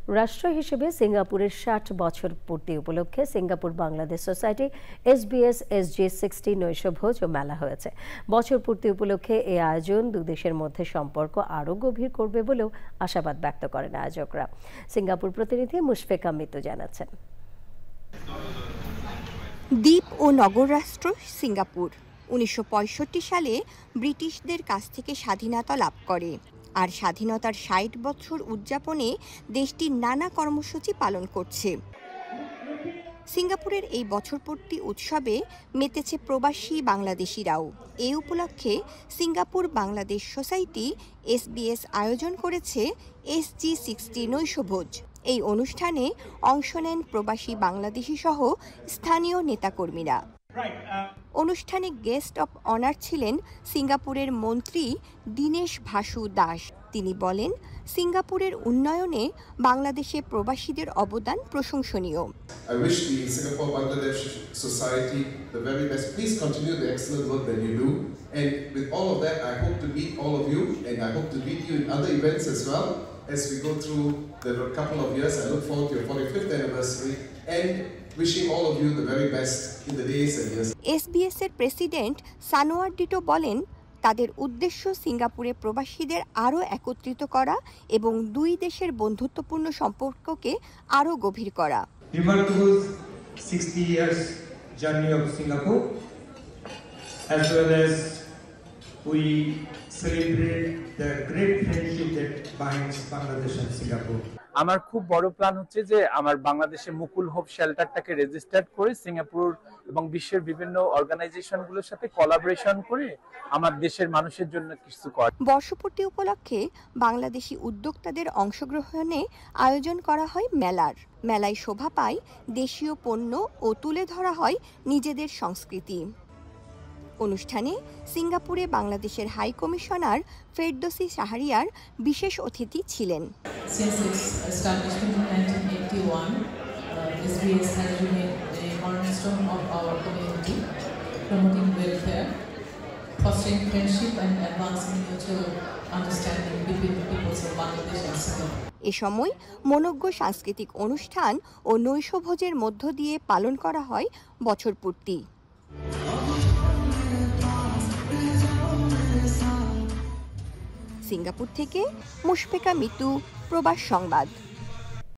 রাষ্ট্র হিসেবে সিঙ্গাপুরের ৬০ বছর পূর্তি উপলক্ষে Singapore Bangladesh society SBS SG 60 নৈশভোজ ও মেলা হয়েছে। বছর পূর্তি উপলক্ষে এই আয়োজন দুদেশের মধ্যে সম্পর্ক আরও গভীর করবে বলেও আশাবাদ ব্যক্ত করেন আয়োজকরা। সিঙ্গাপুর প্রতিনিধি মুশফিকা মিতু জানাচ্ছেন। দ্বীপ ও নগর রাষ্ট্র সিঙ্গাপুর ১৯৬৫ সালে ব্রিটিশদের কাছ থেকে স্বাধীনতা লাভ করে, আর স্বাধীনতার ৬০ বছর উদযাপনে দেশটি নানা কর্মসূচি পালন করছে। সিঙ্গাপুরের এই বছরপূর্তি উৎসবে মেতেছে প্রবাসী বাংলাদেশিরাও। এই উপলক্ষে সিঙ্গাপুর বাংলাদেশ সোসাইটি SBS আয়োজন করেছে SG 60 নৈশভোজ। এই অনুষ্ঠানে অংশ নেন প্রবাসী বাংলাদেশি সহ স্থানীয় নেতাকর্মীরা। অনুষ্ঠানে গেস্ট অব অনার ছিলেন সিঙ্গাপুরের মন্ত্রী দীনেশ ভাসু দাস। তিনি বলেন, সিঙ্গাপুরের উন্নয়নে বাংলাদেশে প্রবাসীদের অবদান প্রশংসনীয়। I wish the Singapore Bangladesh Society the very best. Please continue the excellent work that you do. And with all of that, I hope to meet all of you, and I hope to meet you in other events as well as we go through the couple of years. I look forward to your 45th anniversary and wishing all of you the very best in the days and years. SBS এর president Sanowar ditto বলেন, তাদের উদ্দেশ্য সিঙ্গাপুরে প্রবাসীদের আরও একত্রিত করা এবং দুই দেশের বন্ধুত্বপূর্ণ সম্পর্ককে আরও গভীর করা। Remarkable 60 years journey of Singapore, as well as we celebrate the great friendship that binds Bangladesh and Singapore. আমার খুব বড় প্ল্যান হচ্ছে যে আমার বাংলাদেশে মুকুল হোপ শেল্টারটাকে রেজিস্টার্ড করে সিঙ্গাপুর এবং বিশ্বের বিভিন্ন অর্গানাইজেশনগুলোর সাথে কোলাবোরেশন করে আমার দেশের মানুষের জন্য কিছু করা। বর্ষপূর্তি উপলক্ষে বাংলাদেশি উদ্যোক্তাদের অংশগ্রহণে আয়োজন করা হয় মেলায় শোভা পায় দেশীয় পণ্য ও তুলে ধরা হয় নিজেদের সংস্কৃতি। অনুষ্ঠানে সিঙ্গাপুরে বাংলাদেশের হাই কমিশনার ফেরদৌসী শাহরিয়ার বিশেষ অতিথি ছিলেন। Since its establishment in 1981, SBS has remained a cornerstone of our community, promoting welfare, fostering friendship and advancing mutual understanding between the peoples of Bangladesh and Singapore. এ সময় মনোজ্ঞ সাংস্কৃতিক অনুষ্ঠান ও নৈশভোজের মধ্য দিয়ে পালন করা হয় বছরপূর্তি। সিঙ্গাপুর থেকে মুশফিকা মিতু, প্রবাস সংবাদ।